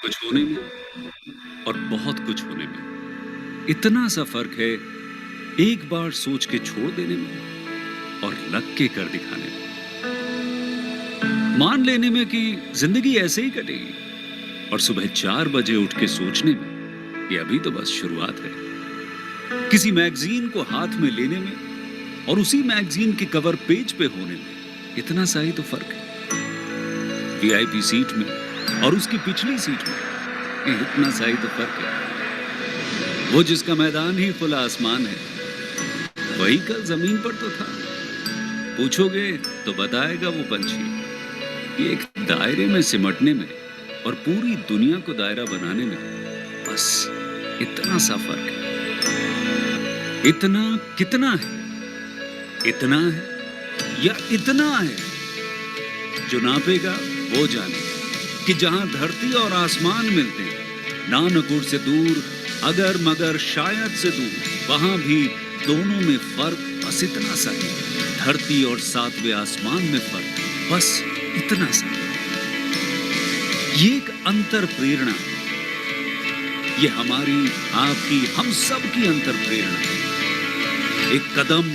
कुछ होने में और बहुत कुछ होने में इतना सा फर्क है, एक बार सोच के छोड़ देने में और लग के कर दिखाने में। मान लेने में कि जिंदगी ऐसे ही कटेगी और सुबह 4 बजे उठ के सोचने में ये अभी तो बस शुरुआत है। किसी मैगजीन को हाथ में लेने में और उसी मैगजीन के कवर पेज पे होने में इतना सा ही तो फर्क है। वीआईपी सीट में और उसकी पिछली सीट में इतना सा ही तो फर्क है। वो जिसका मैदान ही खुला आसमान है, वही कल जमीन पर तो था। पूछोगे तो बताएगा वो पंछी, ये एक दायरे में सिमटने में और पूरी दुनिया को दायरा बनाने में बस इतना सा फर्क है। इतना कितना है? इतना है या इतना है? जो नापेगा वो जाने कि जहां धरती और आसमान मिलते हैं, नानकुर से दूर, अगर मगर शायद से दूर, वहां भी दोनों में फर्क बस इतना सा है। धरती और सातवें आसमान में फर्क बस इतना सा। ये एक अंतर प्रेरणा, ये हमारी, आपकी, हम सब की अंतर प्रेरणा। एक कदम,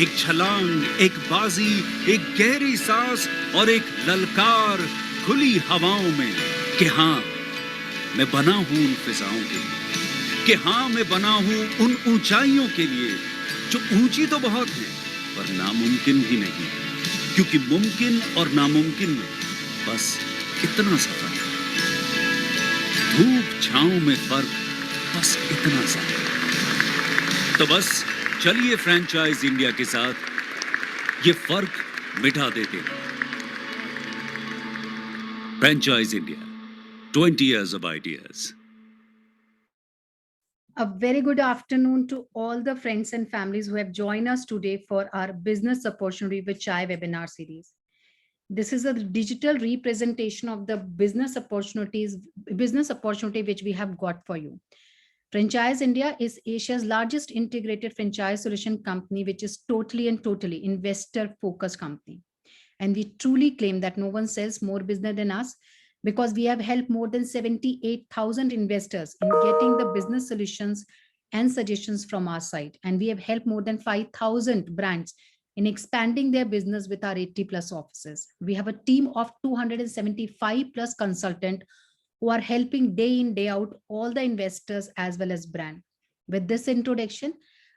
एक छलांग, एक बाजी, एक गहरी सांस और एक ललकार खुली हवाओं में कि हाँ मैं बना हूं उन फिजाओं के लिए, कि हाँ मैं बना हूं उन ऊंचाइयों के लिए जो ऊंची तो बहुत है पर नामुमकिन ही नहीं, क्योंकि मुमकिन और नामुमकिन में बस इतना सा फर्क है। धूप छांव में फर्क बस इतना सा है। तो बस चलिए फ्रेंचाइज इंडिया के साथ ये फर्क मिटा देते हैं। Franchise India, 20 years of ideas. A very good afternoon to all the friends and families who have joined us today for our Business Opportunity with Chai webinar series. This is a digital representation of the business opportunity which we have got for you. Franchise India is Asia's largest integrated franchise solution company, which is totally and totally investor focused company. And we truly claim that no one sells more business than us, because we have helped more than 78,000 investors in getting the business solutions and suggestions from our side. And we have helped more than 5,000 brands in expanding their business with our 80 plus offices. We have a team of 275 plus consultants who are helping day in, day out all the investors as well as brand. With this introduction,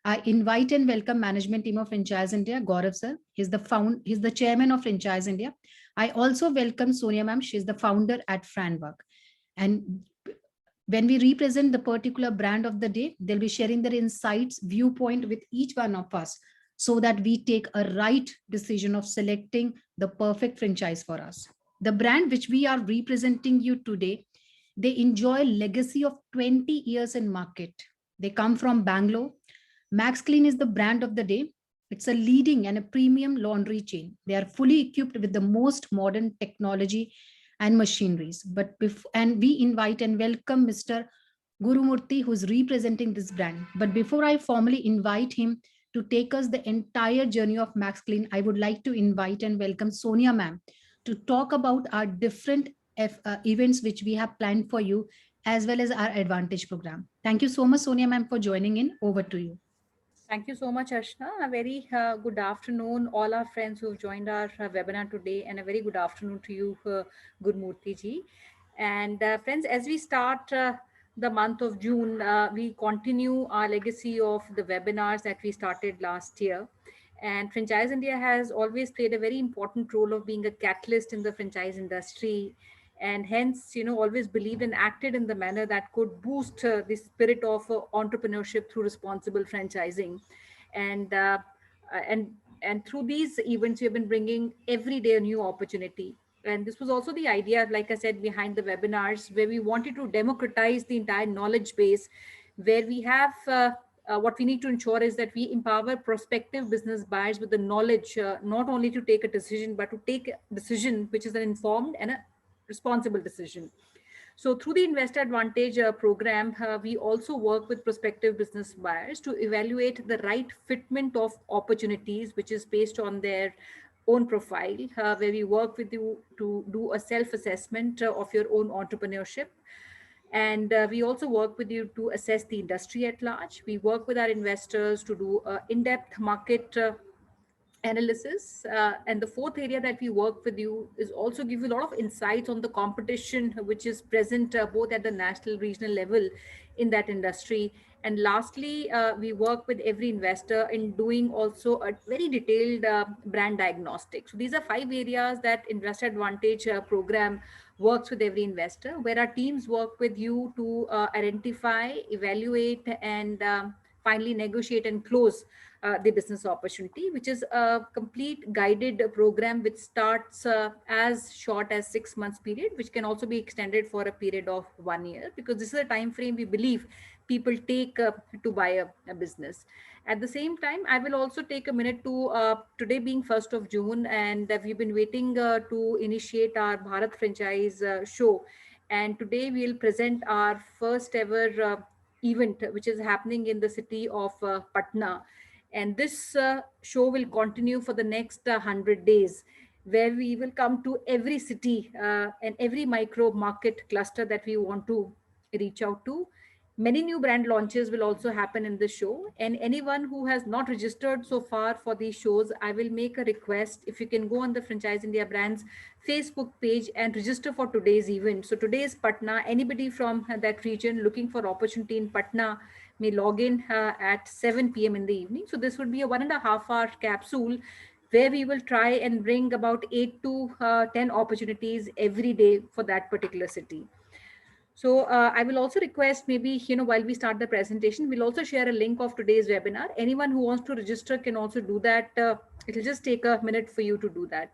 I invite and welcome management team of Franchise India, Gaurav sir. He's the chairman of Franchise India. I also welcome Sonia ma'am. She's the founder at Franwork. And when we represent the particular brand of the day, they'll be sharing their insights, viewpoint with each one of us so that we take a right decision of selecting the perfect franchise for us. The brand which we are representing you today, they enjoy legacy of 20 years in market. They come from Bangalore. Max Clean is the brand of the day. It's a leading and a premium laundry chain. They are fully equipped with the most modern technology and machineries. And we invite and welcome Mr. Gurumurthy, who's representing this brand. But before I formally invite him to take us the entire journey of Max Clean, I would like to invite and welcome Sonia ma'am to talk about our different events which we have planned for you, as well as our advantage program. Thank you so much, Sonia ma'am, for joining in. Over to you. Thank you so much, Ashna. A very good afternoon, all our friends who have joined our webinar today, and a very good afternoon to you, Gurmurthy ji. And friends, as we start the month of June, we continue our legacy of the webinars that we started last year. And Franchise India has always played a very important role of being a catalyst in the franchise industry, and hence always believed and acted in the manner that could boost the spirit of entrepreneurship through responsible franchising. And uh, and and through these events we have been bringing every day a new opportunity. And this was also the idea, like I said, behind the webinars, where we wanted to democratize the entire knowledge base, where we have what we need to ensure is that we empower prospective business buyers with the knowledge, not only to take a decision, but to take a decision which is an informed and a responsible decision. So through the Investor Advantage program, we also work with prospective business buyers to evaluate the right fitment of opportunities, which is based on their own profile, where we work with you to do a self-assessment of your own entrepreneurship. And we also work with you to assess the industry at large. We work with our investors to do in-depth market analysis. And the fourth area that we work with you is also give you a lot of insights on the competition which is present both at the national, regional level in that industry. And lastly, we work with every investor in doing also a very detailed brand diagnostic. So these are 5 areas that Investor Advantage program works with every investor, where our teams work with you to identify, evaluate, and finally negotiate and close the business opportunity, which is a complete guided program which starts as short as 6 months period, which can also be extended for a period of 1 year, because this is a time frame we believe people take to buy a business. At the same time, I will also take a minute to today being 1st of June, and we've been waiting to initiate our Bharat franchise show. And today we'll present our first ever event, which is happening in the city of Patna. And this show will continue for the next 100 days, where we will come to every city and every micro market cluster that we want to reach out to. Many new brand launches will also happen in the show. And anyone who has not registered so far for these shows, I will make a request. If you can go on the Franchise India Brands Facebook page and register for today's event. So today is Patna. Anybody from that region looking for opportunity in Patna may log in at 7 p.m. in the evening. So this would be a 1.5 hour capsule where we will try and bring about 8 to 10 opportunities every day for that particular city. So I will also request, maybe, while we start the presentation, we'll also share a link of today's webinar. Anyone who wants to register can also do that. It'll just take a minute for you to do that.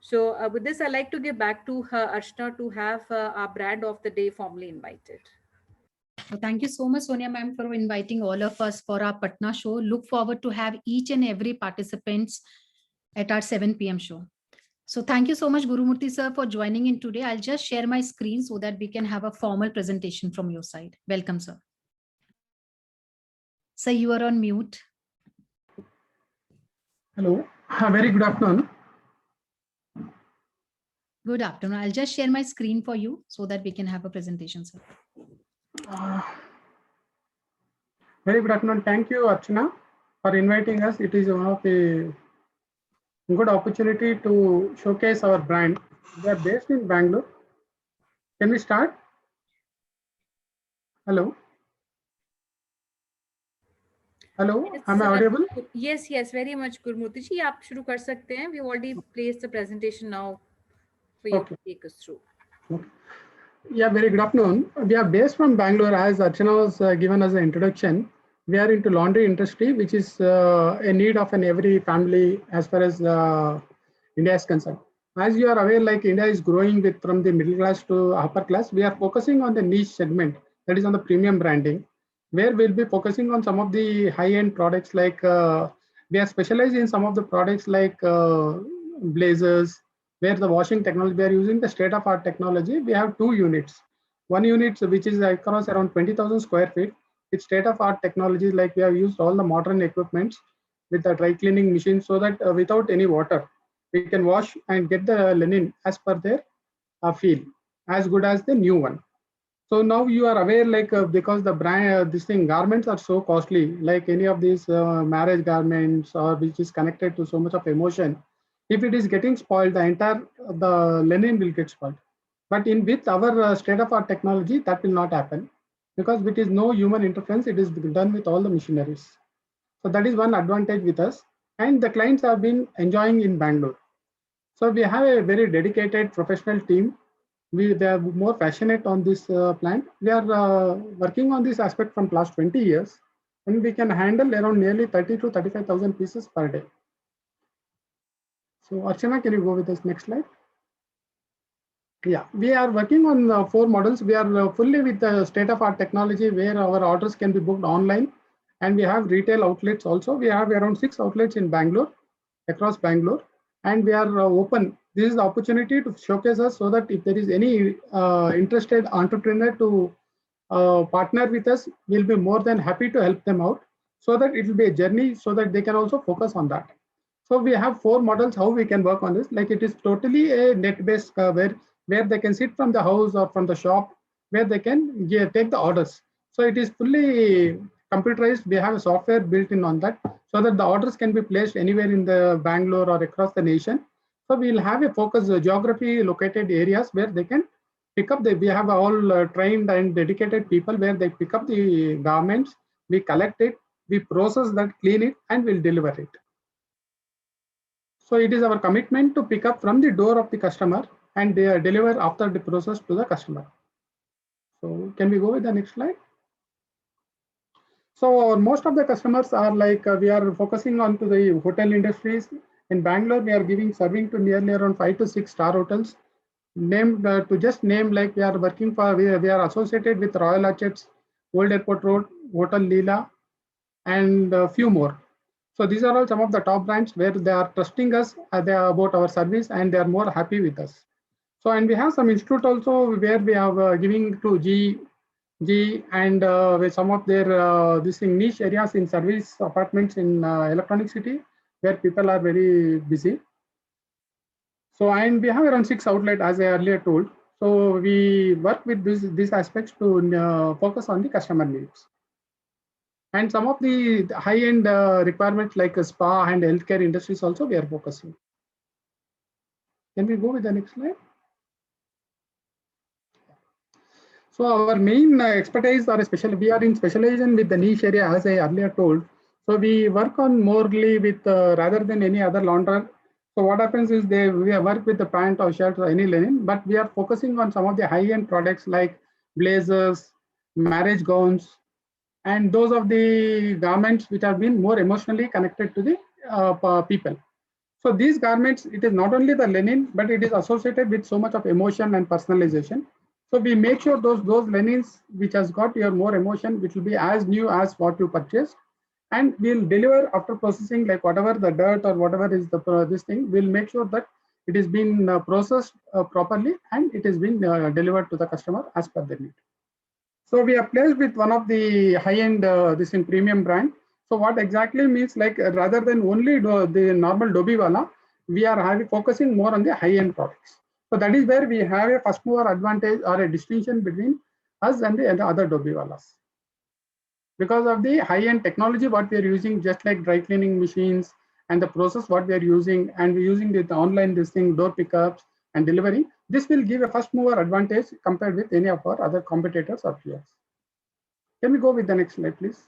So with this, I'd like to give back to Archana to have our brand of the day formally invited. So thank you so much, Sonia ma'am, for inviting all of us for our Patna show. Look forward to have each and every participants at our 7 p.m. show. So thank you so much, Gurumurthy sir, for joining in today. I'll just share my screen so that we can have a formal presentation from your side. Welcome, sir. Sir, you are on mute. Hello, very good afternoon. Good afternoon. I'll just share my screen for you so that we can have a presentation, sir. Very good afternoon. Thank you, Archana, for inviting us. It is one of the good opportunity to showcase our brand. We are based in Bangalore. Can we start? Hello. Hello, Yes, am I audible? Yes, very much, Gurumurthy ji. आप शुरू कर सकते हैं. We already placed the presentation now for you to take us through. Okay. Yeah, very good afternoon. We are based from Bangalore, as Archana was given as an introduction. We are into laundry industry, which is a need of every family as far as India is concerned. As you are aware, like India is growing with from the middle class to upper class. We are focusing on the niche segment, that is on the premium branding, where we'll be focusing on some of the high-end products. Like we are specialized in some of the products like blazers, where the washing technology, we are using the state-of-art technology. We have 2 units. One unit which is across around 20,000 square feet. It's state-of-art technology, like we have used all the modern equipments with the dry cleaning machine, so that without any water, we can wash and get the linen as per their feel, as good as the new one. So now you are aware, like because the brand, this thing, garments are so costly, like any of these marriage garments or which is connected to so much of emotion. If it is getting spoiled, the entire the linen will get spoiled. But in with our state-of-art technology, that will not happen, because it is no human interference. It is done with all the machineries. So that is one advantage with us, and the clients have been enjoying in Bangalore. So we have a very dedicated professional team. They are more passionate on this plant. We are working on this aspect from last 20 years, and we can handle around nearly 30 to 35,000 pieces per day. So Archana, can you go with this next slide? Yeah, we are working on 4 models. We are fully with the state-of-art technology, where our orders can be booked online, and we have retail outlets also. We have around 6 outlets in Bangalore, across Bangalore, and we are open. This is the opportunity to showcase us, so that if there is any interested entrepreneur to partner with us, we'll be more than happy to help them out, so that it will be a journey, so that they can also focus on that. So we have 4 models how we can work on this. Like it is totally a net-based where they can sit from the house or from the shop where they can take the orders. So it is fully computerized. We have a software built in on that so that the orders can be placed anywhere in the Bangalore or across the nation. So we'll have a focus geography located areas where they can pick up we have all trained and dedicated people where they pick up the garments, we collect it, we process that, clean it, and we'll deliver it. So it is our commitment to pick up from the door of the customer and deliver after the process to the customer. So can we go with the next slide? So most of the customers are like we are focusing on to the hotel industries. In Bangalore, we are serving to nearly around 5 to 6 star hotels. Named to just name, like we are working for, we are associated with Royal Archets, Old Airport Road, Hotel Leela, and a few more. So these are all some of the top brands where they are trusting us about our service and they are more happy with us. So, and we have some institute also where we are giving to G and with some of their this niche areas in service apartments in Electronic City where people are very busy. So, and we have around 6 outlets as I earlier told. So we work with these aspects to focus on the customer needs. And some of the high-end requirements like spa and healthcare industries also we are focusing. Can we go with the next slide? So our main expertise are especially we are in specialization with the niche area as I earlier told. So we work on morely with rather than any other launderer. So what happens is we work with the pant or shirt or any linen, but we are focusing on some of the high-end products like blazers, marriage gowns, and those of the garments which have been more emotionally connected to the people. So these garments, it is not only the linen, but it is associated with so much of emotion and personalization. So we make sure those linens which has got your more emotion, which will be as new as what you purchased, and we'll deliver after processing, like whatever the dirt or whatever is the this thing, we'll make sure that it is been processed properly and it has been delivered to the customer as per the need. So we are placed with one of the high-end this in premium brand. So what exactly means like rather than only the normal Dobiwala, we are focusing more on the high-end products. So that is where we have a first mover advantage or a distinction between us and the other Dobiwalas. Because of the high-end technology what we are using, just like dry cleaning machines and the process what we are using, and we're using the online this thing, door pickups and delivery, this will give a first mover advantage compared with any of our other competitors or peers. Can we go with the next slide, please?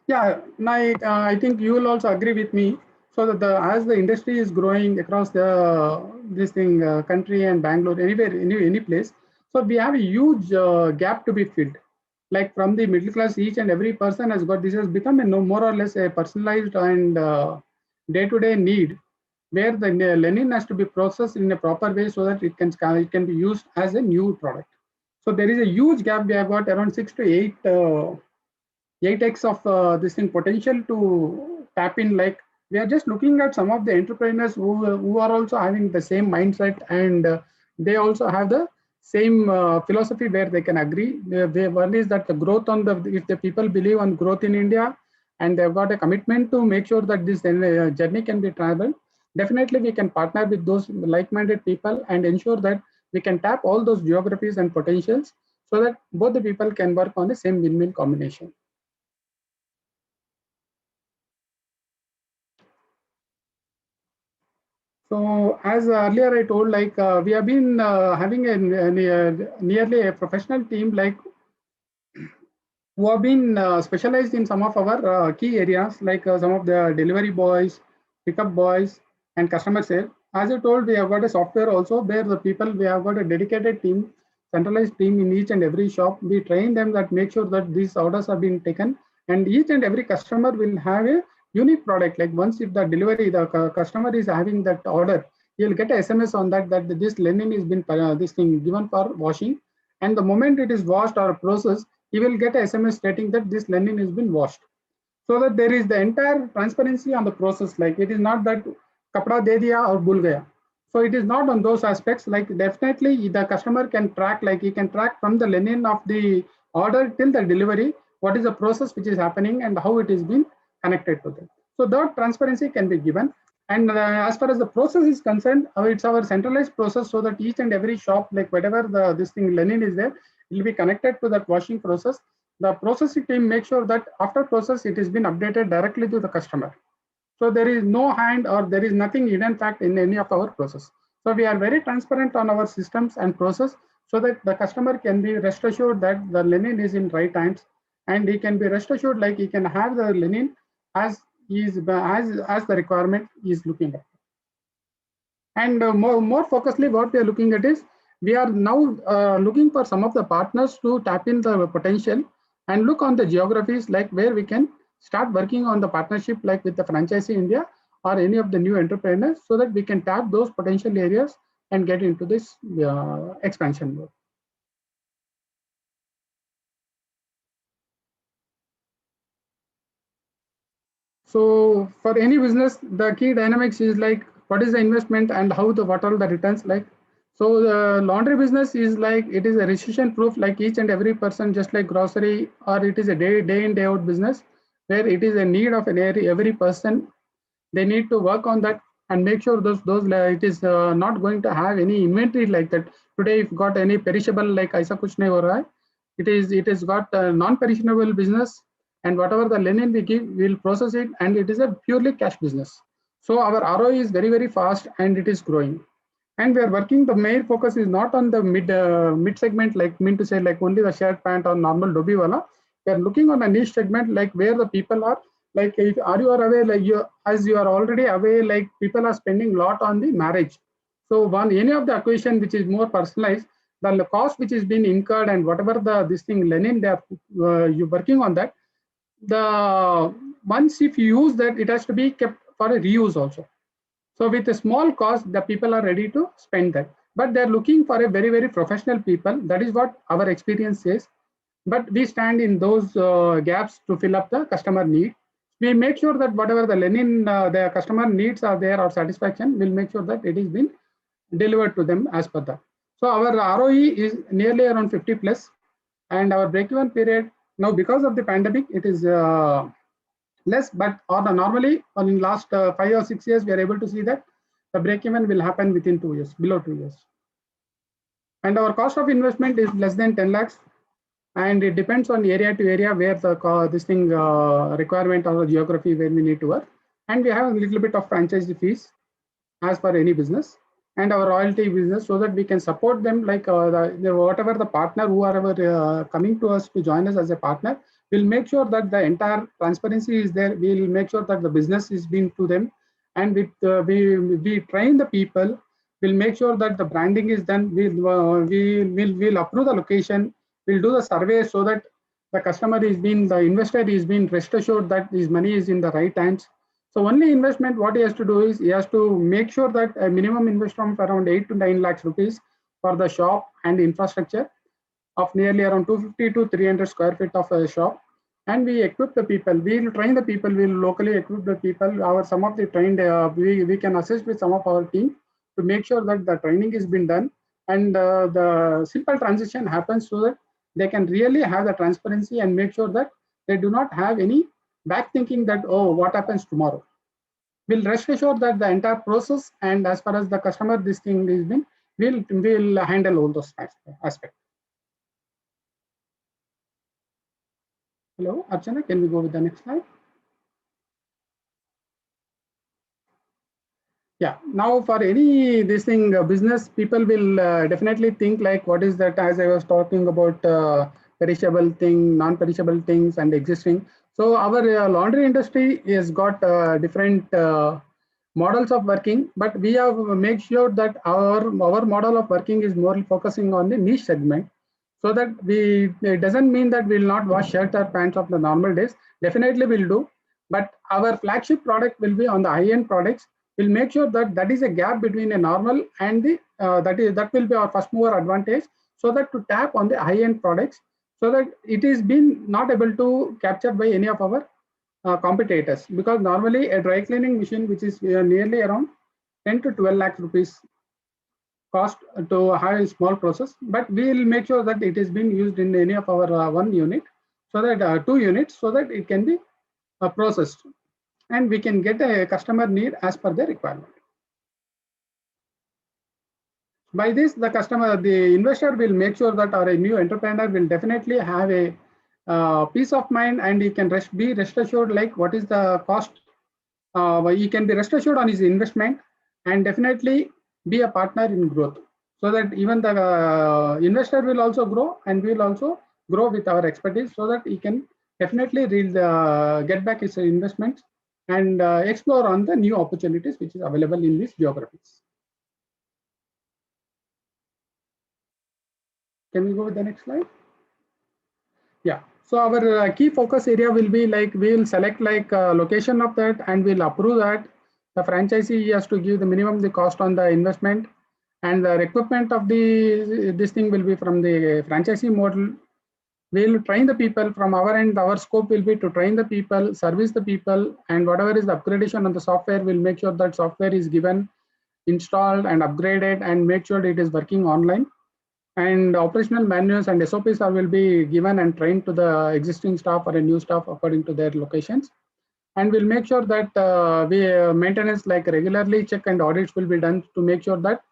Yeah, I think you will also agree with me. So that as the industry is growing across the country and Bangalore, anywhere, any place, so we have a huge gap to be filled. Like from the middle class, each and every person has got, this has become a more or less a personalized and day-to-day need, where the linen has to be processed in a proper way so that it can be used as a new product. So there is a huge gap. We have got around 6 to 8x of this thing potential to tap in. Like we are just looking at some of the entrepreneurs who are also having the same mindset, and they also have the same philosophy where they can agree. One is that the growth if the people believe on growth in India and they've got a commitment to make sure that this journey can be traveled, definitely we can partner with those like-minded people and ensure that we can tap all those geographies and potentials so that both the people can work on the same win-win combination. So as earlier I told, like we have been having nearly a professional team, like who have been specialized in some of our key areas, like some of the delivery boys, pickup boys, and customer sale. As I told, we have got a software also where the people, we have got a dedicated team, centralized team in each and every shop. We train them that make sure that these orders are being taken, and each and every customer will have a unique product. Like once if the delivery, the customer is having that order, you'll get a SMS on that this linen is been this thing given for washing, and the moment it is washed or processed, you will get a SMS stating that this linen has been washed. So that there is the entire transparency on the process. Like it is not that kapda de diya or bhul gaya. So it is not on those aspects. Like definitely the customer can track, like he can track from the linen of the order till the delivery, what is the process which is happening and how it is being connected to them. So that transparency can be given. And as far as the process is concerned, it's our centralized process, so that each and every shop, like whatever this thing linen is there, it will be connected to that washing process. The processing team makes sure that after process, it has been updated directly to the customer. So there is no hand or there is nothing hidden fact in any of our process. So we are very transparent on our systems and process, so that the customer can be rest assured that the linen is in right hands, and he can be rest assured like he can have the linen as as the requirement is looking at. And more focusedly, what we are looking at is we are now looking for some of the partners to tap in the potential and look on the geographies like where we can start working on the partnership like with the Franchisee India or any of the new entrepreneurs, so that we can tap those potential areas and get into this expansion mode. So for any business, the key dynamics is like what is the investment and what are the returns like. So the laundry business is like it is a recession proof, like each and every person, just like grocery, or it is a day in day out business where it is a need of every person. They need to work on that and make sure those it is not going to have any inventory like that. Today, if got any perishable like aisa kuch nahi ho raha hai, it is got non-perishable business, and whatever the linen we give, we'll process it, and it is a purely cash business. So our ROI is very fast and it is growing. And we are working, the main focus is not on the mid segment, like mean to say like only the shirt, pant or normal dobi wala. We are looking on a niche segment like where the people are, like if are you aware, like you, as you are already aware, like people are spending a lot on the marriage. So any of the occasion which is more personalized, the cost which is being incurred and whatever this thing linen they are you working on that, the once if you use that, it has to be kept for a reuse also. So with a small cost, the people are ready to spend that, but they're looking for a very professional people. That is what our experience says. But we stand in those gaps to fill up the customer need. We make sure that whatever the linen the customer needs are there or satisfaction, we'll make sure that it is been delivered to them as per that. So our ROE is nearly around 50 plus, and our break-even period now because of the pandemic it is less, but normally in last 5 or 6 years we are able to see that the break-even will happen within 2 years, below 2 years. And our cost of investment is less than 10 lakhs. And it depends on area to area where the this thing requirement or the geography where we need to work. And we have a little bit of franchise fees as per any business, and our royalty business, so that we can support them like whatever the partner who are ever coming to us to join us as a partner. We'll make sure that the entire transparency is there. We'll make sure that the business is being to them, and we train the people. We'll make sure that the branding is done. We'll approve the location. We'll do the survey so that the customer the investor is being rest assured that his money is in the right hands. So only investment, what he has to do is he has to make sure that a minimum investment of around 8 to 9 lakhs rupees for the shop and infrastructure of nearly around 250 to 300 square feet of a shop. And we equip the people. We will train the people. We will locally equip the people. Some of the trained, we can assist with some of our team to make sure that the training is being done and the simple transition happens, so that they can really have the transparency and make sure that they do not have any back thinking that, oh, what happens tomorrow. We'll rest assured that the entire process, and as far as the customer this thing is been, we'll handle all those aspects. Hello, Archana, can we go with the next slide? Yeah, now for any this thing business, people will definitely think like what is that, as I was talking about perishable thing, non-perishable things and existing. So our laundry industry has got different models of working, but we have made sure that our model of working is more focusing on the niche segment, so that it doesn't mean that we'll not wash shirt or pants of the normal days. Definitely we'll do, but our flagship product will be on the high-end products. We'll make sure that that is a gap between a normal and the that will be our first mover advantage, so that to tap on the high-end products, so that it is been not able to captured by any of our competitors, because normally a dry cleaning machine which is nearly around 10 to 12 lakh rupees cost to have a small process, but we will make sure that it is being used in any of our one unit, so that 2 units, so that it can be processed. and we can get a customer need as per their requirement. By this, the investor will make sure that our new entrepreneur will definitely have a peace of mind, and he can be rest assured like what is the cost. He can be rest assured on his investment, and definitely be a partner in growth, so that even the investor will also grow, and we will also grow with our expertise, so that he can definitely get back his investments and explore on the new opportunities which is available in these geographies. Can we go with the next slide? Yeah. So our key focus area will be like we will select like location of that, and we'll approve that. The franchisee has to give the minimum the cost on the investment, and the equipment of this thing will be from the franchisee model. We'll train the people from our end. Our scope will be to train the people, service the people, and whatever is the upgradation on the software, we'll make sure that software is given, installed, and upgraded, and make sure it is working online. And operational manuals and SOPs will be given and trained to the existing staff or a new staff according to their locations. And we'll make sure that maintenance like regularly check and audits will be done to make sure that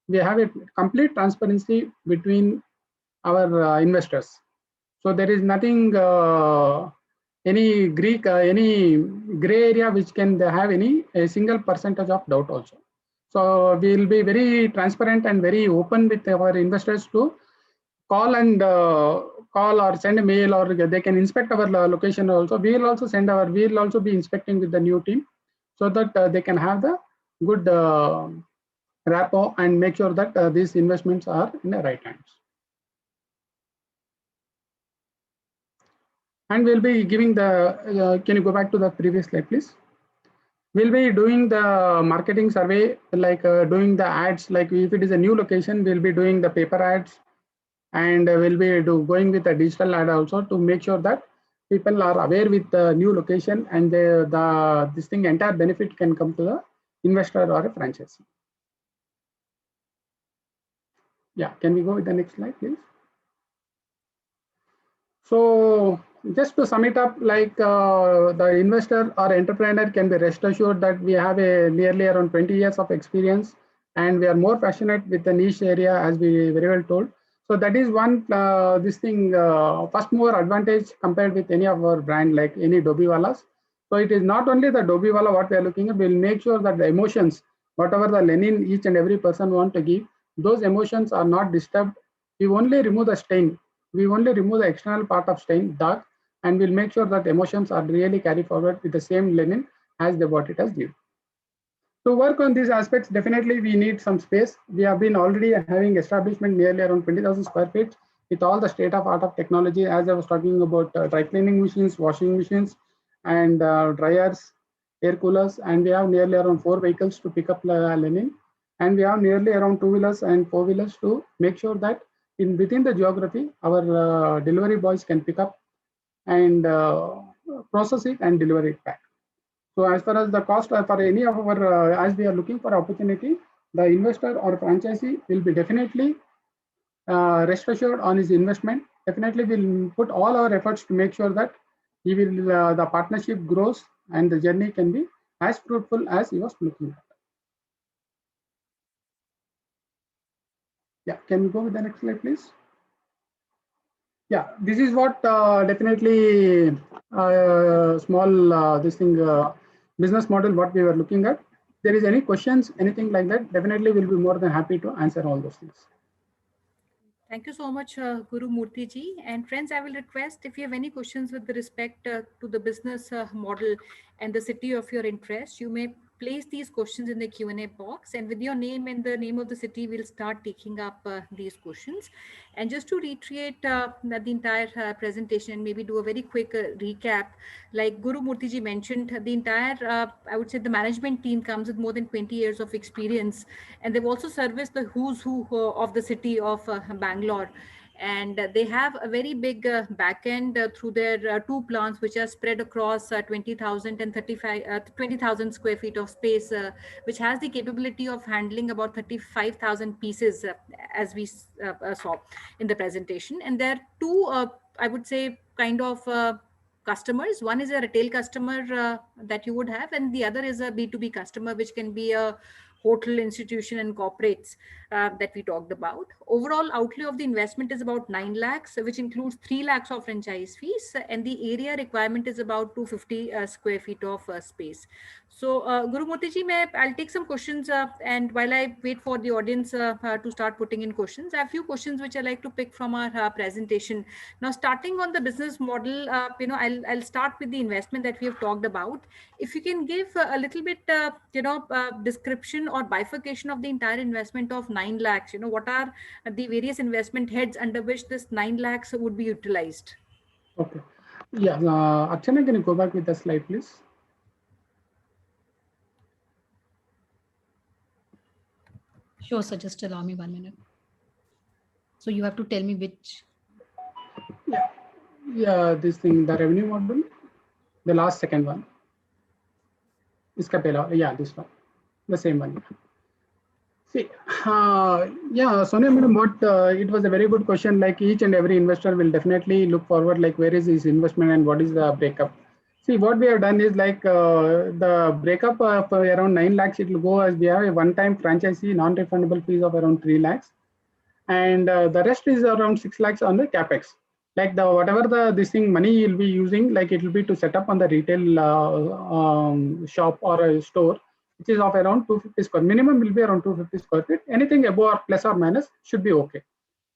we have a complete transparency between our investors. So there is nothing, any gray area which can have a single percentage of doubt also. So we will be very transparent and very open with our investors to call or send a mail, or they can inspect our location also. We will also be inspecting with the new team, so that they can have the good rapport and make sure that these investments are in the right hands. And we'll be giving the, can you go back to the previous slide, please? We'll be doing the marketing survey, like doing the ads, like if it is a new location, we'll be doing the paper ads, and we'll be going with the digital ad also to make sure that people are aware with the new location, and this thing entire benefit can come to the investor or a franchisee. Yeah, can we go with the next slide, please? So just to sum it up, like the investor or entrepreneur can be rest assured that we have a nearly around 20 years of experience, and we are more passionate with the niche area, as we very well told. So that is one first mover advantage compared with any of our brand, like any Dobiwalas. So it is not only the Dobiwala what we are looking at, we'll make sure that the emotions, whatever the Lenin each and every person want to give, those emotions are not disturbed. We only remove the stain. We only remove the external part of stain, dark, and we'll make sure that emotions are really carried forward with the same linen as they bought it as new. To work on these aspects, definitely we need some space. We have been already having establishment nearly around 20,000 square feet with all the state of art of technology, as I was talking about dry cleaning machines, washing machines, and dryers, air coolers, and we have nearly around 4 vehicles to pick up linen, and we have nearly around 2-wheelers and 4-wheelers to make sure that within the geography, our delivery boys can pick up and process it and deliver it back. So as far as the cost for any of our, as we are looking for opportunity, the investor or franchisee will be definitely rest assured on his investment. Definitely will put all our efforts to make sure that he will the partnership grows and the journey can be as fruitful as he was looking at. Yeah, can we go with the next slide, please? Yeah, this is what definitely small business model what we were looking at. If there is any questions, anything like that, definitely we'll be more than happy to answer all those things. Thank you so much, Guru Murthy ji. And friends, I will request if you have any questions with respect to the business model and the city of your interest, you may place these questions in the Q&A box, and with your name and the name of the city, we'll start taking up these questions. And just to reiterate the entire presentation and maybe do a very quick recap, like Guru Murthy ji mentioned, the entire, I would say the management team comes with more than 20 years of experience, and they've also serviced the who's who of the city of Bangalore. And they have a very big back end through their 2 plants, which are spread across 20,000 and 20,000 square feet of space, which has the capability of handling about 35,000 pieces, as we saw in the presentation. And there are 2, I would say, kind of customers. One is a retail customer that you would have, and the other is a B2B customer, which can be a hotel, institution, and corporates that we talked about. Overall outlay of the investment is about 9 lakhs, which includes 3 lakhs of franchise fees, and the area requirement is about 250 square feet of space. So, Gurumurthy ji, I'll take some questions, and while I wait for the audience to start putting in questions, I have a few questions which I like to pick from our presentation. Now, starting on the business model, I'll start with the investment that we have talked about. If you can give a little bit, description or bifurcation of the entire investment of 9 lakhs, what are the various investment heads under which this 9 lakhs would be utilized? Okay. Yeah, Archana, can you go back with the slide, please? Sure, sir. Just allow me 1 minute. So you have to tell me which. Yeah, this thing, the revenue model, the last second one. Iska pehla, yeah, this one, the same one. See, yeah, Sonia madam, it was a very good question. Like each and every investor will definitely look forward, like where is his investment and what is the breakup. See, what we have done is like the breakup of around 9 lakhs, it will go as we have a one-time franchisee non-refundable fees of around 3 lakhs. And the rest is around 6 lakhs on the capex. Like the whatever this thing money you'll be using, like it will be to set up on the retail shop or a store, which is of around 250 square. Minimum will be around 250 square feet. Anything above or plus or minus should be okay.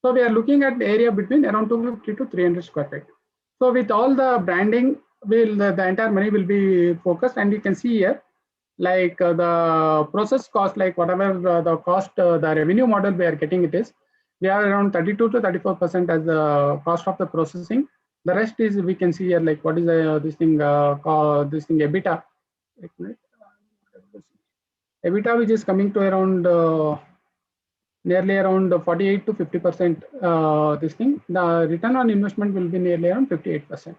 So we are looking at the area between around 250 to 300 square feet. So with all the branding, the entire money will be focused, and you can see here, like the process cost, like whatever the cost, the revenue model we are getting it is, we are around 32 to 34% as the cost of the processing. The rest is, we can see here, like what is this thing EBITDA. EBITDA, which is coming to around nearly around 48 to 50%. This thing, the return on investment will be nearly around 58%.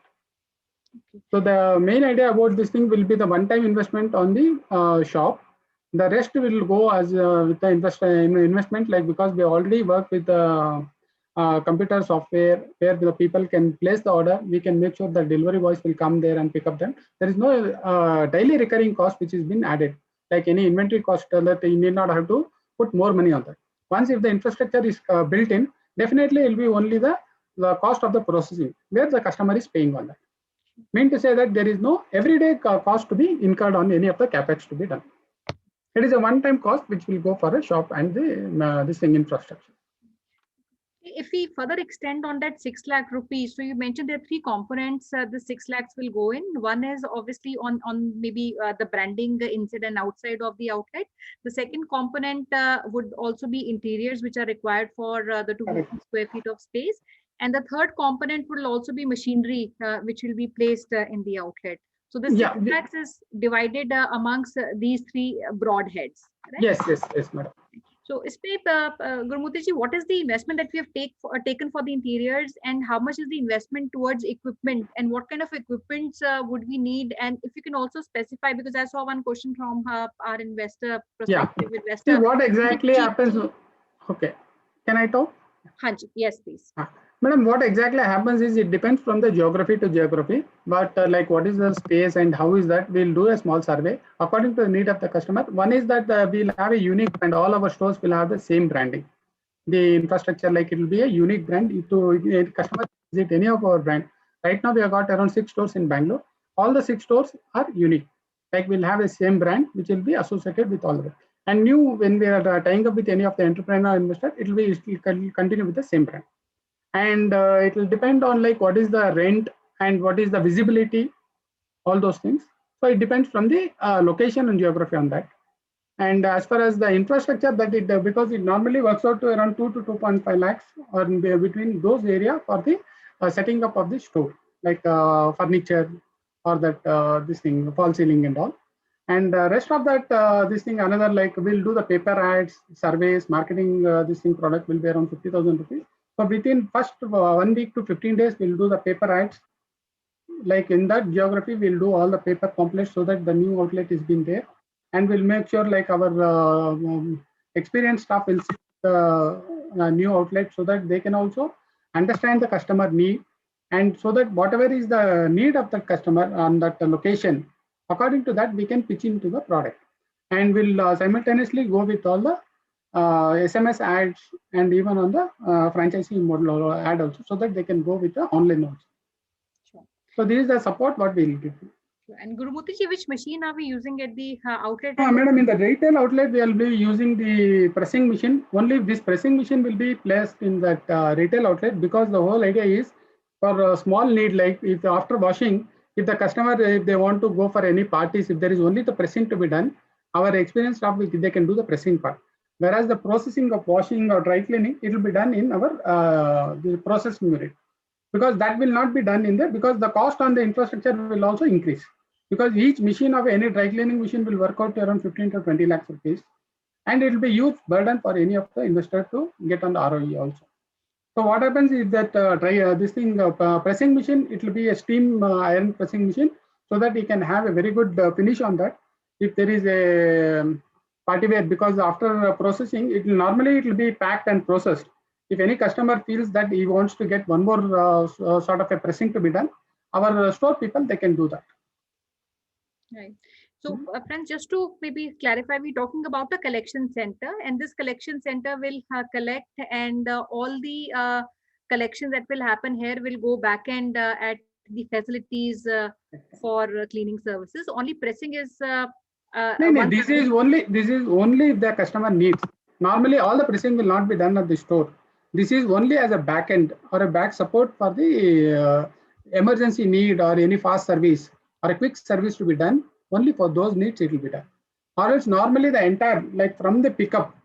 So the main idea about this thing will be the one-time investment on the shop. The rest will go as with the investment, like because we already work with the computer software where the people can place the order. We can make sure the delivery boys will come there and pick up them. There is no daily recurring cost which has been added, like any inventory cost that you need not have to put more money on that. Once if the infrastructure is built in, definitely it will be only the cost of the processing where the customer is paying on that. Mean to say that there is no everyday cost to be incurred on any of the capex to be done. It is a one-time cost which will go for a shop and the this thing infrastructure. If we further extend on that 6 lakh rupees, so you mentioned there are 3 components the 6 lakhs will go in. One is obviously on maybe the branding inside and outside of the outlet. The second component would also be interiors, which are required for the 250 square feet of space. And the third component will also be machinery, which will be placed in the outlet. So the 6 lakhs is divided amongst these 3 broad heads. Right? Yes, madam. So, Gurumurthy ji, what is the investment that we have taken for the interiors, and how much is the investment towards equipment, and what kind of equipments would we need? And if you can also specify, because I saw one question from our investor, prospective investor. See, what exactly happens? Okay, can I talk? Hanji, yes, please. Madam, what exactly happens is it depends from the geography to geography, but like what is the space and how is that, we'll do a small survey according to the need of the customer. One is that we'll have a unique brand. All our stores will have the same branding. The infrastructure, like it will be a unique brand to customers visit any of our brand. Right now we have got around 6 stores in Bangalore. All the 6 stores are unique. Like we'll have a same brand which will be associated with all of it. And new, when we are tying up with any of the entrepreneur investor, it will continue with the same brand. And it will depend on like what is the rent and what is the visibility, all those things. So it depends from the location and geography on that. And as far as the infrastructure, that it because it normally works out to around 2 to 2.5 lakhs or between those area for the setting up of the store, like furniture or that this thing, fall ceiling and all. And rest of that, this thing, another, like we'll do the paper ads, surveys, marketing, this thing product will be around 50,000 rupees. So within first 1 week to 15 days, we'll do the paper ads. Like in that geography, we'll do all the paper pamphlets so that the new outlet is been there. And we'll make sure like our experienced staff will see the new outlet so that they can also understand the customer need And so that whatever is the need of the customer on that location, according to that, we can pitch into the product. And we'll simultaneously go with all the SMS ads and even on the franchisee model ad also, so that they can go with the online also. Sure. So this is the support what we'll give. And Gurumurthy ji, which machine are we using at the outlet? Madam, in the retail outlet, we will be using the pressing machine. Only this pressing machine will be placed in that retail outlet, because the whole idea is for a small need, like if after washing, if the customer, if they want to go for any parties, if there is only the pressing to be done, our experienced staff, they can do the pressing part. Whereas the processing of washing or dry cleaning, it will be done in our the processing unit, because that will not be done in there, because the cost on the infrastructure will also increase, because each machine of any dry cleaning machine will work out to around 15 to 20 lakhs rupees, and it will be huge burden for any of the investor to get on the ROE also. So what happens is that pressing machine, it will be a steam iron pressing machine, so that you can have a very good finish on that. If there is a party wear, because after processing, it will normally it will be packed and processed. If any customer feels that he wants to get one more sort of a pressing to be done, our store people, they can do that. Right. So friends, just to maybe clarify, we're talking about a collection center, and this collection center will collect, and all the collections that will happen here will go back and at the facilities for cleaning services. Only pressing is No, this is only if the customer needs. Normally, all the pressing will not be done at the store. This is only as a back end or a back support for the emergency need or any fast service or a quick service to be done. Only for those needs it will be done. Or else normally the entire, like from the pickup,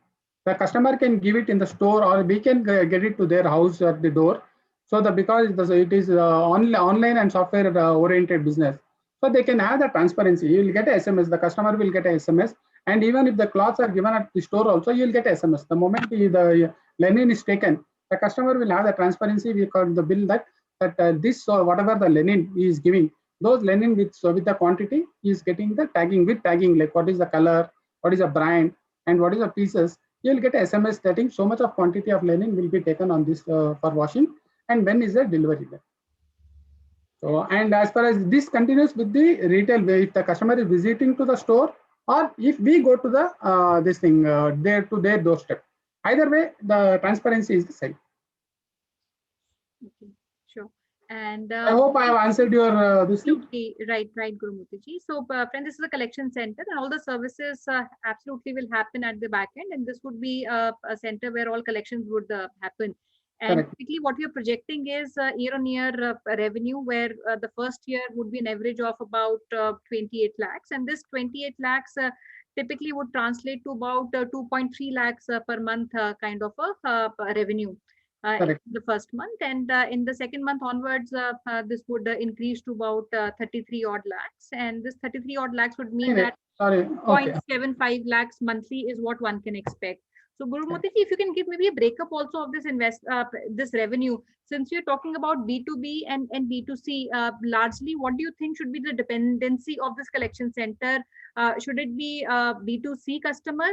the customer can give it in the store, or we can get it to their house at the door. So because it is online and software oriented business, so they can have the transparency. You will get a SMS, the customer will get a SMS, and even if the cloths are given at the store also, you will get a SMS. The moment the linen is taken, the customer will have the transparency. We call the bill that this whatever the linen is giving, those linen with the quantity is getting the tagging, like what is the color, what is the brand, and what is the pieces. You will get a SMS stating so much of quantity of linen will be taken on this for washing, and when is the delivery there. So, and as far as this continues with the retail, if the customer is visiting to the store, or if we go to the there to their doorstep, either way the transparency is the same. Okay, sure. And I hope I have answered your this thing. Absolutely right, Gurumurthy ji. So, friend, this is a collection center, and all the services absolutely will happen at the back end, and this would be a center where all collections would happen. And Correct. typically, what we are projecting is year-on-year revenue, where the first year would be an average of about 28 lakhs, and this 28 lakhs typically would translate to about 2.3 lakhs per month kind of a revenue. In the first month, and in the second month onwards, this would increase to about 33 odd lakhs, and this 33 odd lakhs would mean that 0.75 lakhs monthly is what one can expect. So Gurumurthy, if you can give maybe a breakup also of this this revenue, since you're talking about B2B and B2C, largely what do you think should be the dependency of this collection center? Should it be B2C customer,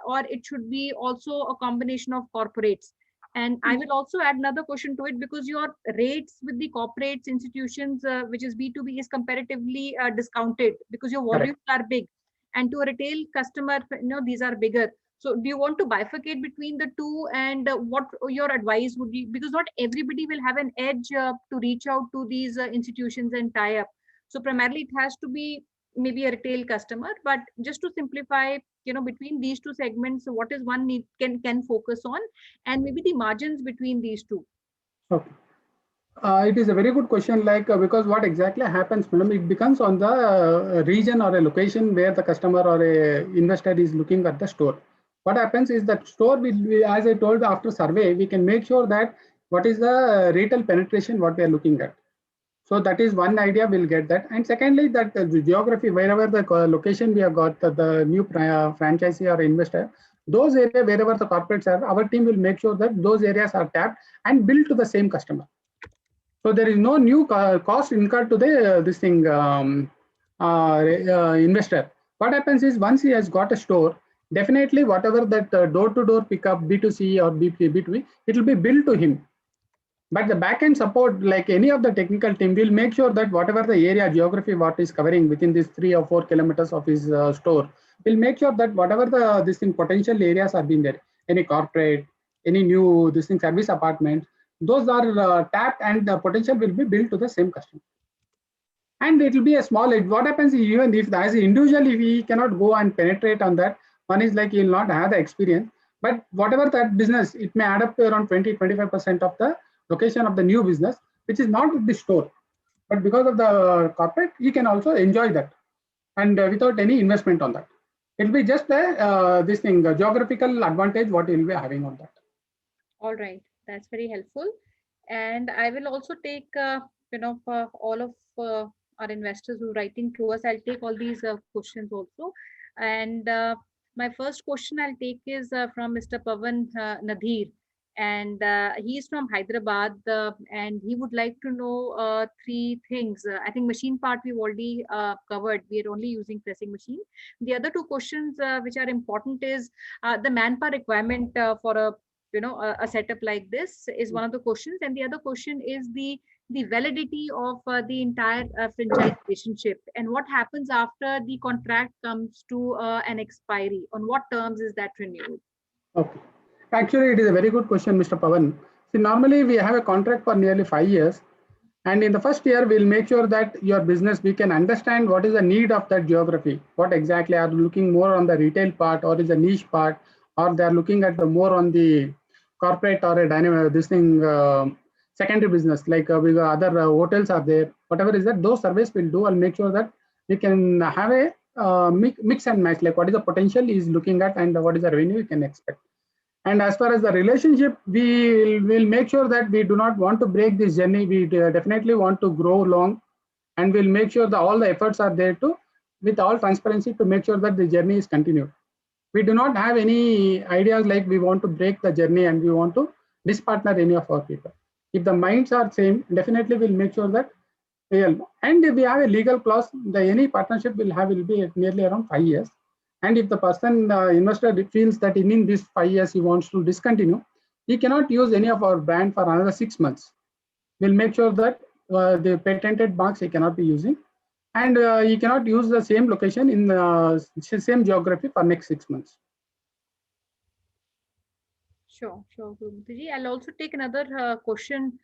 or it should be also a combination of corporates? And I will also add another question to it, because your rates with the corporates, institutions, which is B2B, is comparatively discounted because your volumes are big, and to a retail customer, these are bigger. So do you want to bifurcate between the two, and what your advice would be? Because not everybody will have an edge to reach out to these institutions and tie up. So primarily it has to be maybe a retail customer, but just to simplify, between these two segments, what is one can focus on, and maybe the margins between these two. Okay. It is a very good question, because what exactly happens, madam, it depends on the region or a location where the customer or a investor is looking at the store. What happens is that store will be, as I told, after survey, we can make sure that what is the retail penetration, what we are looking at. So that is one idea, we'll get that. And secondly, that the geography, wherever the location we have got the new franchisee or investor, those areas wherever the corporates are, our team will make sure that those areas are tapped and built to the same customer. So there is no new cost incurred to the investor. What happens is, once he has got a store, definitely whatever that door-to-door pickup, B2C or B2B, it will be billed to him. But the backend support, like any of the technical team, will make sure that whatever the area geography what is covering within these 3 or 4 kilometers of his store, will make sure that whatever the this thing potential areas are being there, any corporate, any new this thing service apartment, those are tapped and the potential will be built to the same customer. And it will be a small edge. What happens is, even if as an individual, if we cannot go and penetrate on that, one is like he will not have the experience. But whatever that business, it may add up to around 20-25% of the location of the new business, which is not the store. But because of the corporate, you can also enjoy that, and without any investment on that. It will be just a this thing, a geographical advantage what you will be having on that. All right, that's very helpful. And I will also take, all of our investors who are writing to us, I'll take all these questions also. And my first question I'll take is from Mr. Pavan Nadhir. And he's from Hyderabad, and he would like to know 3 things. I think machine part we've already covered. We are only using pressing machine. The other 2 questions which are important is the manpower requirement for a setup like this is one of the questions, and the other question is the validity of the entire franchise relationship, and what happens after the contract comes to an expiry. On what terms is that renewed? Okay. Actually, it is a very good question, Mr. Pavan. See, normally we have a contract for nearly 5 years. And in the first year, we'll make sure that your business, we can understand what is the need of that geography. What exactly are you looking more on the retail part, or is a niche part, or they are looking at the more on the corporate or a dynamic, this thing, secondary business, like we got other hotels are there, whatever is that, those surveys will do and make sure that we can have a mix and match, like what is the potential is looking at and what is the revenue you can expect. And as far as the relationship, we will make sure that we do not want to break this journey. We definitely want to grow long, and we'll make sure that all the efforts are there to, with all transparency, to make sure that the journey is continued. We do not have any ideas like we want to break the journey and we want to dispartner any of our people. If the minds are same, definitely we'll make sure that and if we have a legal clause, any partnership will be at nearly around 5 years. And if the person, investor feels that in these 5 years he wants to discontinue, he cannot use any of our brand for another 6 months. We'll make sure that the patented marks he cannot be using, and he cannot use the same location in the same geography for next 6 months. Sure, Gurumurthy. I'll also take another question,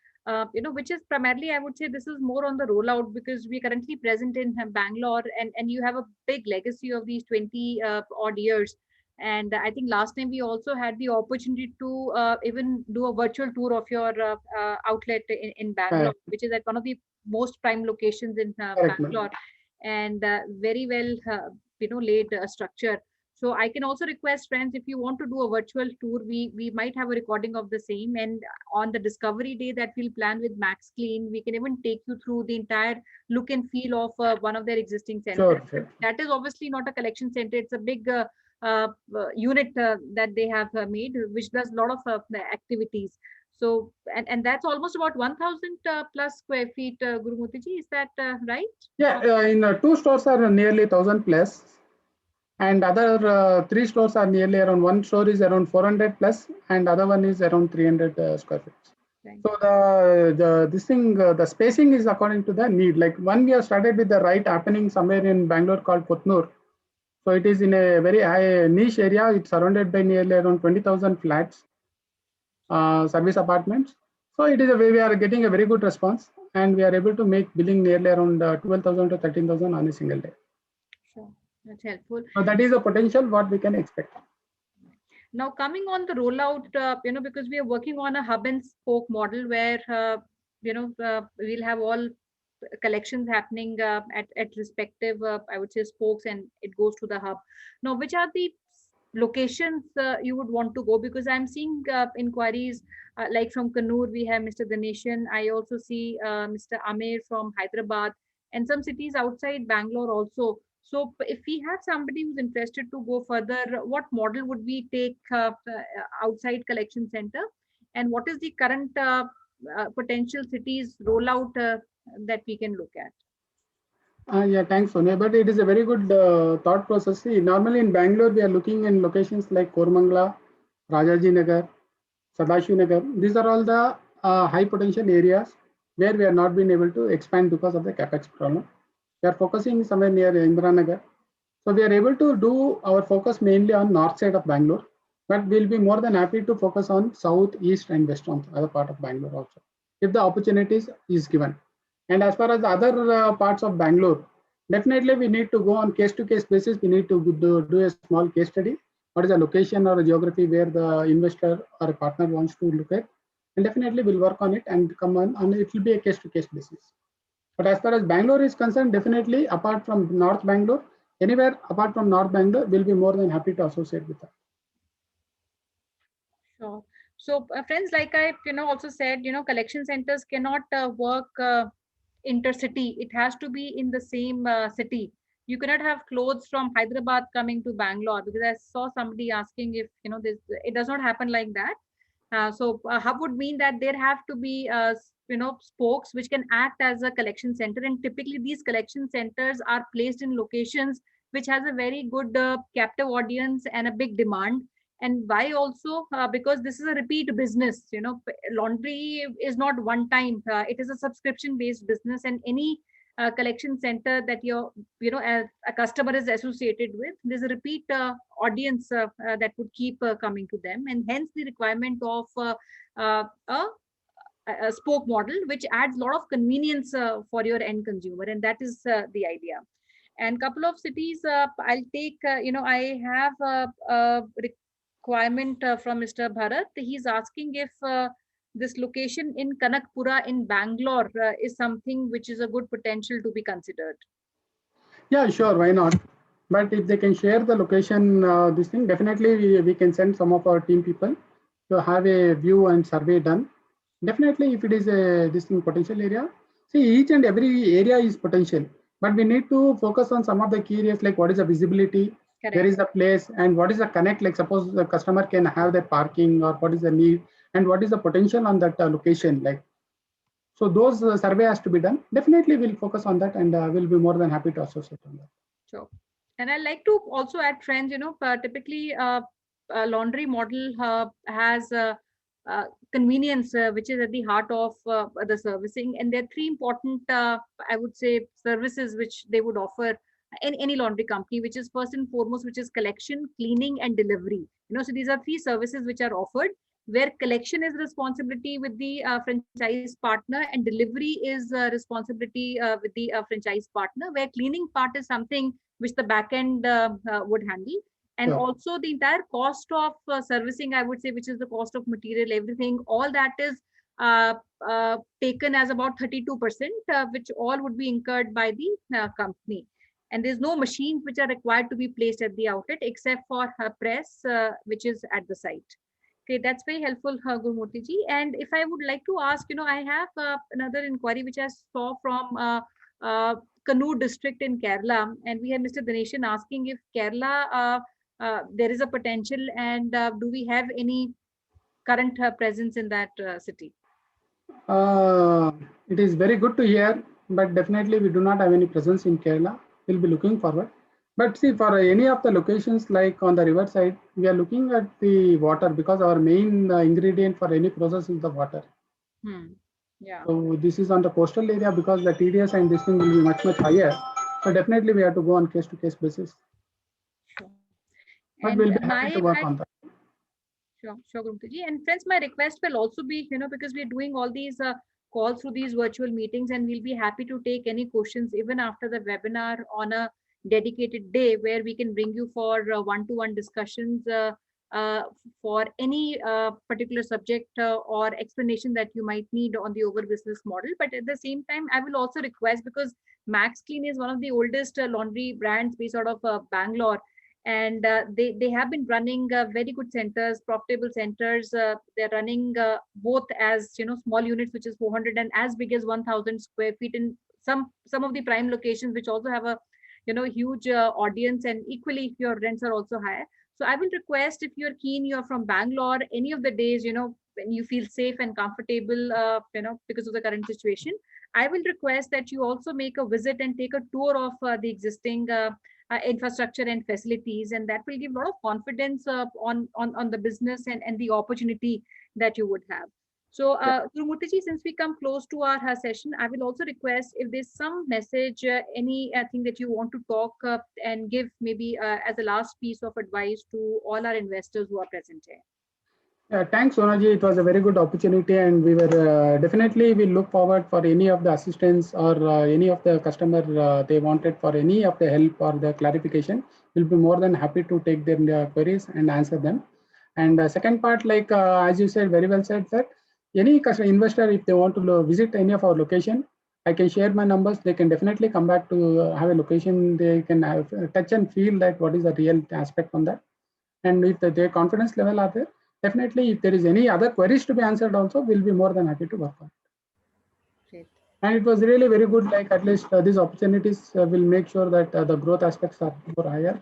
which is primarily, I would say this is more on the rollout, because we're currently present in Bangalore, and you have a big legacy of these 20 odd years. And I think last time we also had the opportunity to even do a virtual tour of your outlet in Bangalore, which is at one of the most prime locations in Bangalore, and very well, laid structure. So I can also request friends, if you want to do a virtual tour, we might have a recording of the same. And on the discovery day that we'll plan with Max Clean, we can even take you through the entire look and feel of one of their existing centers. Sure. That is obviously not a collection center. It's a big unit that they have made, which does a lot of activities. So, and that's almost about 1,000 plus square feet, Gurumurthy ji, is that right? Yeah, in 2 stores are nearly 1,000 plus. And other 3 stores are nearly around, 1 store is around 400 plus, and other one is around 300 square feet. Right. So the spacing is according to the need. Like one, we have started with the right happening somewhere in Bangalore called Kothnur. So it is in a very high niche area. It's surrounded by nearly around 20,000 flats, service apartments. So it is a way we are getting a very good response, and we are able to make billing nearly around 12,000 to 13,000 on a single day. Sure. That's helpful. So that is the potential what we can expect. Now coming on the rollout, because we are working on a hub and spoke model where, we'll have all collections happening at respective, I would say, spokes, and it goes to the hub. Now, which are the locations you would want to go? Because I'm seeing inquiries like from Kannur, we have Mr. Ganeshan. I also see Mr. Amir from Hyderabad, and some cities outside Bangalore also. So if we have somebody who's interested to go further, what model would we take outside collection center? And what is the current potential cities rollout that we can look at? Yeah, thanks, Sonia. But it is a very good thought process. See, normally in Bangalore, we are looking in locations like Koramangala, Rajaji Nagar, Sadashiv Nagar. These are all the high potential areas where we are not being able to expand because of the capex problem. We are focusing somewhere near Indiranagar. So we are able to do our focus mainly on north side of Bangalore, but we'll be more than happy to focus on south, east, and west on the other part of Bangalore also, if the opportunities is given. And as far as the other parts of Bangalore, definitely we need to go on case-to-case basis. We need to do a small case study. What is the location or the geography where the investor or a partner wants to look at, and definitely we'll work on it and come on, and it will be a case-to-case basis. But as far as Bangalore is concerned, definitely apart from North Bangalore, anywhere apart from North Bangalore, we'll be more than happy to associate with that. Sure. So friends, like I also said, collection centers cannot work intercity. It has to be in the same city. You cannot have clothes from Hyderabad coming to Bangalore, because I saw somebody asking if this. It does not happen like that. So hub would mean that there have to be spokes which can act as a collection center, and typically these collection centers are placed in locations which has a very good captive audience and a big demand. And why also? Because this is a repeat business. Laundry is not one time. It is a subscription based business, and any collection center that a customer is associated with, there's a repeat audience that would keep coming to them, and hence the requirement of a spoke model, which adds a lot of convenience for your end consumer, and that is the idea. And couple of cities I'll take. I have a requirement from Mr. Bharat. He's asking if this location in Kanakpura in Bangalore is something which is a good potential to be considered. Yeah, sure, why not? But if they can share the location, this thing, definitely we can send some of our team people to have a view and survey done. Definitely, if it is a this thing potential area, see, each and every area is potential, but we need to focus on some of the key areas, like what is the visibility, Correct. where is the place, and what is the connect, like suppose the customer can have that parking, or what is the need, and what is the potential on that location, like. So those survey has to be done. Definitely we'll focus on that, and we'll be more than happy to associate on that. Sure. And I'd like to also add, friends, typically a laundry model has convenience, which is at the heart of the servicing. And there are three important, I would say, services which they would offer in any laundry company, which is first and foremost, which is collection, cleaning, and delivery. So these are three services which are offered, where collection is responsibility with the franchise partner, and delivery is responsibility with the franchise partner, where cleaning part is something which the back end would handle. And also the entire cost of servicing, I would say, which is the cost of material, everything, all that is taken as about 32%, which all would be incurred by the company. And there's no machines which are required to be placed at the outlet except for press, which is at the site. Okay, that's very helpful, Gurumurthy ji. And if I would like to ask, I have another inquiry which I saw from Kannur district in Kerala, and we have Mr. Dineshan asking if Kerala there is a potential, and do we have any current presence in that city? It is very good to hear, but definitely we do not have any presence in Kerala. We'll be looking forward. But see, for any of the locations like on the river side, we are looking at the water, because our main ingredient for any process is the water. Yeah. So this is on the coastal area, because the TDS and this thing will be much higher. So definitely we have to go on case-to-case basis. Sure. But we'll be happy to work on that. Sure, Gurumurthy ji. And friends, my request will also be, because we're doing all these calls through these virtual meetings, and we'll be happy to take any questions even after the webinar on a dedicated day, where we can bring you for one-to-one discussions for any particular subject or explanation that you might need on the over business model. But at the same time, I will also request, because Max Clean is one of the oldest laundry brands based out of Bangalore, and they have been running very good centers, profitable centers. They're running both as small units, which is 400, and as big as 1,000 square feet in some of the prime locations, which also have a huge audience, and equally your rents are also higher. So I will request, if you're keen, you're from Bangalore, any of the days, when you feel safe and comfortable, because of the current situation, I will request that you also make a visit and take a tour of the existing infrastructure and facilities, and that will give a lot of confidence on the business and the opportunity that you would have. So, Gurumurthy ji, since we come close to our session, I will also request if there's some message, any thing that you want to talk and give maybe as a last piece of advice to all our investors who are present here. Thanks, Sonaji. It was a very good opportunity, and we were definitely we look forward for any of the assistance or any of the customer they wanted for any of the help or the clarification. We'll be more than happy to take their queries and answer them. And second part, like as you said, very well said, sir. Any customer investor, if they want to visit any of our location, I can share my numbers. They can definitely come back to have a location. They can have, touch and feel that what is the real aspect on that. And if their confidence level are there, definitely if there is any other queries to be answered also, we'll be more than happy to work on it. Great. And it was really very good, like at least these opportunities will make sure that the growth aspects are more higher.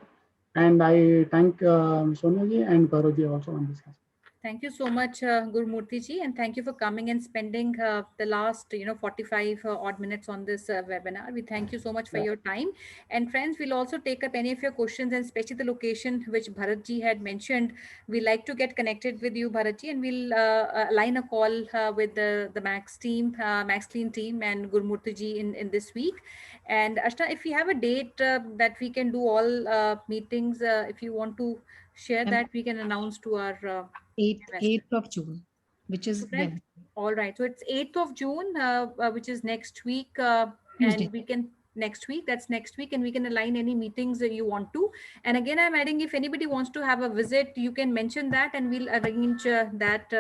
And I thank Sonia ji and Gaurav ji also on this aspect. Thank you so much, Gurumurthy ji, and thank you for coming and spending the last 45 odd minutes on this webinar. We thank you so much for your time. And friends, we'll also take up any of your questions, and especially the location which Bharat ji had mentioned. We like to get connected with you, Bharat ji, and we'll align a call with the Max team, Max Clean team, and Gurumurthy ji in this week. And Ashna, if we have a date that we can do all meetings, if you want to share that, we can announce to our 8th of June, which is Friends, all right. So it's 8th of June, which is next week, Tuesday. and we can next week. That's next week, and we can align any meetings that you want to. And again, I'm adding if anybody wants to have a visit, you can mention that, and we'll arrange that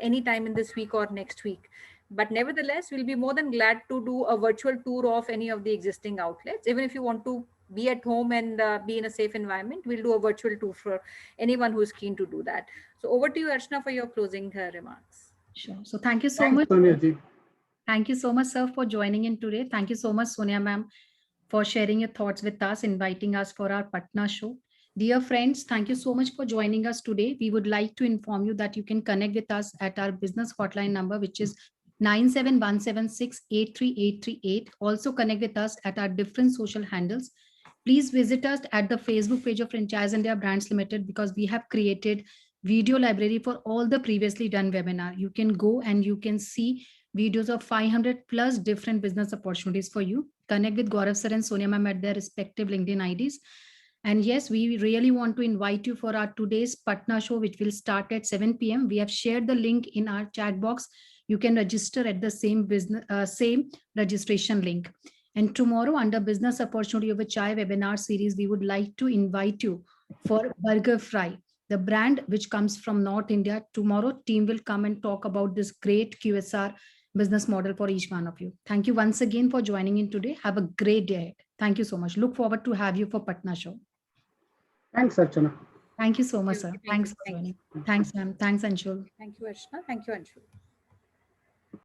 anytime in this week or next week. But nevertheless, we'll be more than glad to do a virtual tour of any of the existing outlets. Even if you want to be at home and be in a safe environment, we'll do a virtual tour for anyone who is keen to do that. So over to you, Archana, for your closing remarks. Sure. So thank you so Thanks, much. Sonia ji. Thank you so much, sir, for joining in today. Thank you so much, Sonia ma'am, for sharing your thoughts with us, inviting us for our Patna show. Dear friends, thank you so much for joining us today. We would like to inform you that you can connect with us at our business hotline number, which is 97176-83838. Also connect with us at our different social handles. Please visit us at the Facebook page of Franchise India Brands Limited, because we have created video library for all the previously done webinar. You can go and you can see videos of 500 plus different business opportunities for you. Connect with Gaurav sir and Sonia ma'am at their respective LinkedIn IDs. And yes, we really want to invite you for our today's Patna show, which will start at 7 p.m. We have shared the link in our chat box. You can register at the same same registration link. And tomorrow, under Business Opportunity of a Chai webinar series, we would like to invite you for Burger Fry, the brand which comes from North India. Tomorrow, team will come and talk about this great QSR business model for each one of you. Thank you once again for joining in today. Have a great day ahead. Thank you so much. Look forward to have you for Patna show. Thanks, Archana. Thank you so much, sir. Thank Thanks you. for joining. Thanks, ma'am. Thanks, Anshul. Thank you, Archana. Thank you, Anshul.